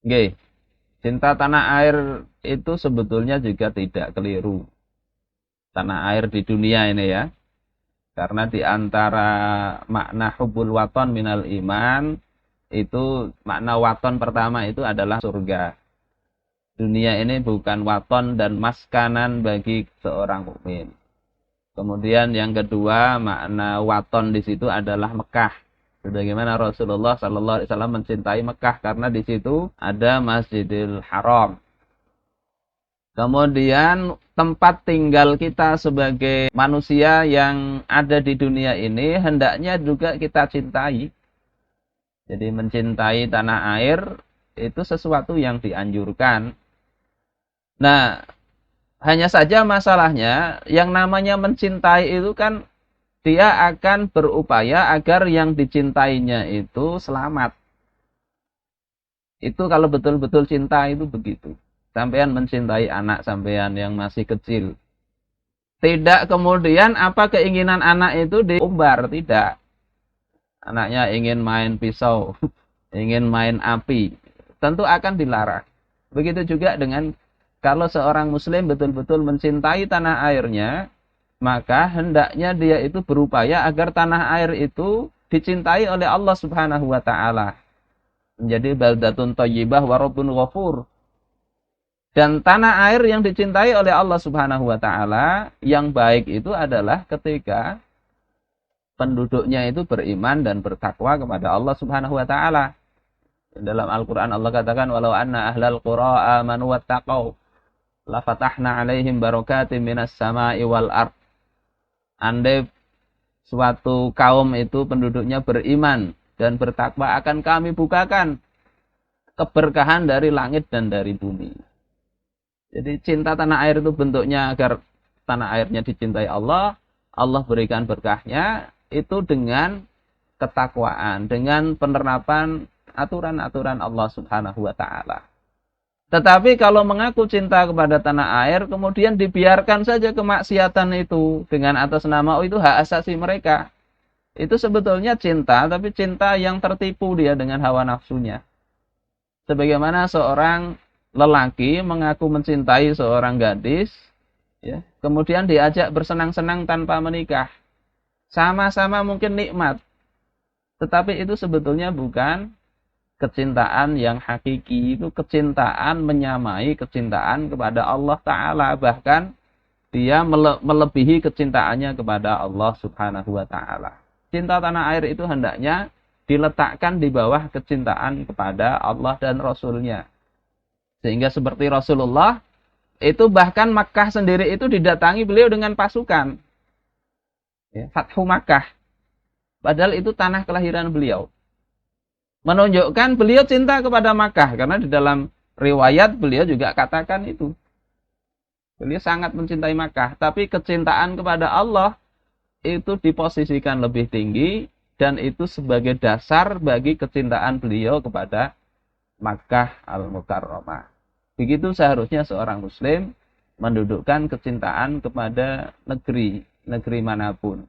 Nggih, cinta tanah air itu sebetulnya juga tidak keliru. Tanah air di dunia ini ya. Karena di antara makna hubbul waton minal iman, itu makna waton pertama itu adalah surga. Dunia ini bukan waton dan maskanan bagi seorang mukmin. Kemudian yang kedua, makna waton di situ adalah Mekah. Sebagaimana Rasulullah Sallallahu Alaihi Wasallam mencintai Mekah karena di situ ada Masjidil Haram. Kemudian tempat tinggal kita sebagai manusia yang ada di dunia ini hendaknya juga kita cintai. Jadi mencintai tanah air itu sesuatu yang dianjurkan. Nah, hanya saja masalahnya yang namanya mencintai itu kan dia akan berupaya agar yang dicintainya itu selamat. Itu kalau betul-betul cinta itu begitu. Sampean mencintai anak sampean yang masih kecil. Tidak kemudian apa keinginan anak itu diumbar, tidak. Anaknya ingin main pisau, ingin main api, tentu akan dilarang. Begitu juga dengan kalau seorang muslim betul-betul mencintai tanah airnya, maka hendaknya dia itu berupaya agar tanah air itu dicintai oleh Allah Subhanahu wa taala. Menjadi baldatun thayyibah wa rabbun ghafur. Dan tanah air yang dicintai oleh Allah Subhanahu wa taala yang baik itu adalah ketika penduduknya itu beriman dan bertakwa kepada Allah Subhanahu wa taala. Dalam Al-Qur'an Allah katakan walau anna ahlal qura amanu wattaqau la fatahna 'alaihim barakatim minas sama'i wal ard. Andai suatu kaum itu penduduknya beriman dan bertakwa akan kami bukakan keberkahan dari langit dan dari bumi. Jadi cinta tanah air itu bentuknya agar tanah airnya dicintai Allah, Allah berikan berkahnya itu dengan ketakwaan, dengan penerapan aturan-aturan Allah Subhanahu wa taala. Tetapi kalau mengaku cinta kepada tanah air, kemudian dibiarkan saja kemaksiatan itu dengan atas nama itu hak asasi mereka. Itu sebetulnya cinta, tapi cinta yang tertipu dia dengan hawa nafsunya. Sebagaimana seorang lelaki mengaku mencintai seorang gadis, ya, kemudian diajak bersenang-senang tanpa menikah. Sama-sama mungkin nikmat, tetapi itu sebetulnya bukan kecintaan yang hakiki. Itu kecintaan menyamai kecintaan kepada Allah Ta'ala. Bahkan dia melebihi kecintaannya kepada Allah Subhanahu wa Ta'ala. Cinta tanah air itu hendaknya diletakkan di bawah kecintaan kepada Allah dan Rasulnya. Sehingga seperti Rasulullah, itu bahkan Makkah sendiri itu didatangi beliau dengan pasukan. Ya, Fathu Makkah. Padahal itu tanah kelahiran beliau. Menunjukkan beliau cinta kepada Makkah. Karena di dalam riwayat beliau juga katakan itu. Beliau sangat mencintai Makkah. Tapi kecintaan kepada Allah itu diposisikan lebih tinggi. Dan itu sebagai dasar bagi kecintaan beliau kepada Makkah Al-Mukarramah. Begitu seharusnya seorang muslim mendudukkan kecintaan kepada negeri manapun.